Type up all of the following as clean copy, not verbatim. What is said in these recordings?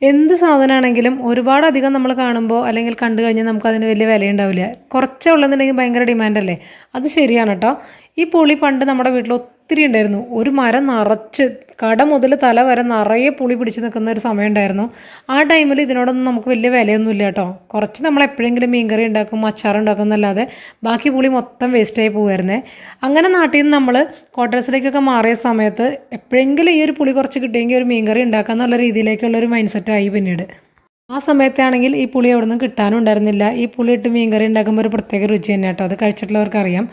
എന്ത് സാധനമാണെങ്കിലും ഒരുപാടധികം നമ്മൾ കാണുമ്പോൾ അല്ലെങ്കിൽ കണ്ടു കഴിഞ്ഞാൽ നമുക്കതിന് വലിയ വിലയുണ്ടാവില്ല. കുറച്ചേ ഉള്ളതെന്നുണ്ടെങ്കിൽ ഭയങ്കര ഡിമാൻഡല്ലേ? അത് ശരിയാണ് കേട്ടോ. ഈ പുളി പണ്ട് നമ്മുടെ വീട്ടിൽ ഒത്തിരി ഉണ്ടായിരുന്നു. ഒരു മരം നിറച്ച് കട മുതൽ തല വരെ നിറയെ പുളി പിടിച്ച് നിൽക്കുന്ന ഒരു സമയം ഉണ്ടായിരുന്നു. ആ ടൈമിൽ ഇതിനോടൊന്നും നമുക്ക് വലിയ വിലയൊന്നുമില്ല കേട്ടോ. കുറച്ച് നമ്മൾ എപ്പോഴെങ്കിലും മീൻകറി ഉണ്ടാക്കും, അച്ചാറുണ്ടാക്കും എന്നല്ലാതെ ബാക്കി പുളി മൊത്തം വേസ്റ്റായി പോകുമായിരുന്നേ. അങ്ങനെ നാട്ടിൽ നിന്ന് നമ്മൾ ക്വാർട്ടേഴ്സിലേക്കൊക്കെ മാറിയ സമയത്ത് എപ്പോഴെങ്കിലും ഈ ഒരു പുളി കുറച്ച് കിട്ടിയെങ്കിൽ ഒരു മീൻകറി ഉണ്ടാക്കുക എന്നുള്ള രീതിയിലേക്കുള്ളൊരു മൈൻഡ് സെറ്റായി പിന്നീട്. ആ സമയത്താണെങ്കിൽ ഈ പുളി എവിടെ നിന്നും കിട്ടാനും ഉണ്ടായിരുന്നില്ല. ഈ പുളി ഇട്ട് മീൻകറി ഉണ്ടാക്കുമ്പോൾ ഒരു പ്രത്യേക രുചി തന്നെ കേട്ടോ. അത് കഴിച്ചിട്ടുള്ളവർക്കറിയാം.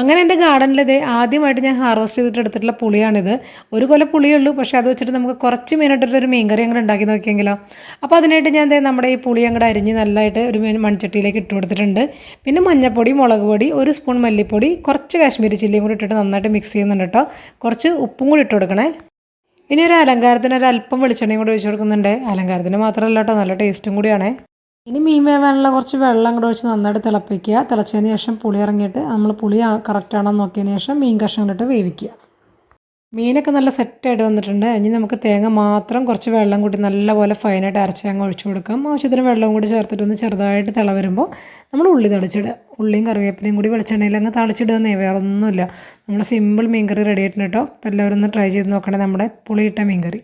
അങ്ങനെ എൻ്റെ ഗാർഡനിൽ ഇത് ആദ്യമായിട്ട് ഞാൻ ഹാർവസ്റ്റ് ചെയ്തിട്ട് എടുത്തിട്ടുള്ള പുളിയാണിത്. ഒരു കൊല പുളിയുള്ളൂ, പക്ഷേ അത് വെച്ചിട്ട് നമുക്ക് കുറച്ച് മീനിട്ടിട്ടൊരു മീൻകറി അങ്ങോട്ട് ഉണ്ടാക്കി നോക്കിയെങ്കിലോ. അപ്പോൾ അതിനായിട്ട് ഞാൻ നമ്മുടെ ഈ പുളി അങ്ങോട്ട് അരിഞ്ഞ് നല്ലതായിട്ട് ഒരു മൺചട്ടിയിലേക്ക് ഇട്ട് കൊടുത്തിട്ടുണ്ട്. പിന്നെ മഞ്ഞൾപ്പൊടി, മുളക് പൊടി, ഒരു സ്പൂൺ മല്ലിപ്പൊടി, കുറച്ച് കാശ്മീരി ചില്ലിയും കൂടി ഇട്ടിട്ട് നന്നായിട്ട് മിക്സ് ചെയ്യുന്നുണ്ട് കേട്ടോ. കുറച്ച് ഉപ്പും കൂടി ഇട്ട് കൊടുക്കണേ. ഇനി ഒരു അലങ്കാരത്തിന് ഒരല്പം വെളിച്ചെണ്ണയും കൂടി ഒഴിച്ച് കൊടുക്കുന്നുണ്ട്. അലങ്കാരത്തിന് മാത്രമല്ല കേട്ടോ, നല്ല ടേസ്റ്റും കൂടിയാണേ. ഇനി മീൻ വേവാനുള്ള കുറച്ച് വെള്ളം കൂടെ ഒഴിച്ച് നന്നായിട്ട് തിളപ്പിക്കുക. തിളച്ചതിന് ശേഷം പുളി ഇറങ്ങിയിട്ട് നമ്മൾ പുളി കറക്റ്റാണോ നോക്കിയതിന് ശേഷം മീൻ കഷ്ണങ്ങളിട്ട് വേവിക്കുക. മീനൊക്കെ നല്ല സെറ്റായിട്ട് വന്നിട്ടുണ്ട്. ഇനി നമുക്ക് തേങ്ങ മാത്രം കുറച്ച് വെള്ളം കൂടി നല്ലപോലെ ഫൈനായിട്ട് അരച്ച് അങ്ങ് ഒഴിച്ചു കൊടുക്കാം. ആവശ്യത്തിന് വെള്ളവും കൂടി ചേർത്തിട്ടൊന്ന് ചെറുതായിട്ട് തിള വരുമ്പോൾ നമ്മൾ ഉള്ളി തളിച്ചിടുക. ഉള്ളിയും കറിവേപ്പിലയും കൂടി വെളിച്ചെണ്ണയിൽ അങ്ങ് തളിച്ചിടുകയെന്നേ, വേറെ ഒന്നുമില്ല. നമ്മുടെ സിമ്പിൾ മീൻകറി റെഡി ആയിട്ടുണ്ട് കേട്ടോ. അപ്പോൾ എല്ലാവരും ഒന്ന് ട്രൈ ചെയ്ത് നോക്കണേ നമ്മുടെ പുളിയിട്ട മീൻകറി.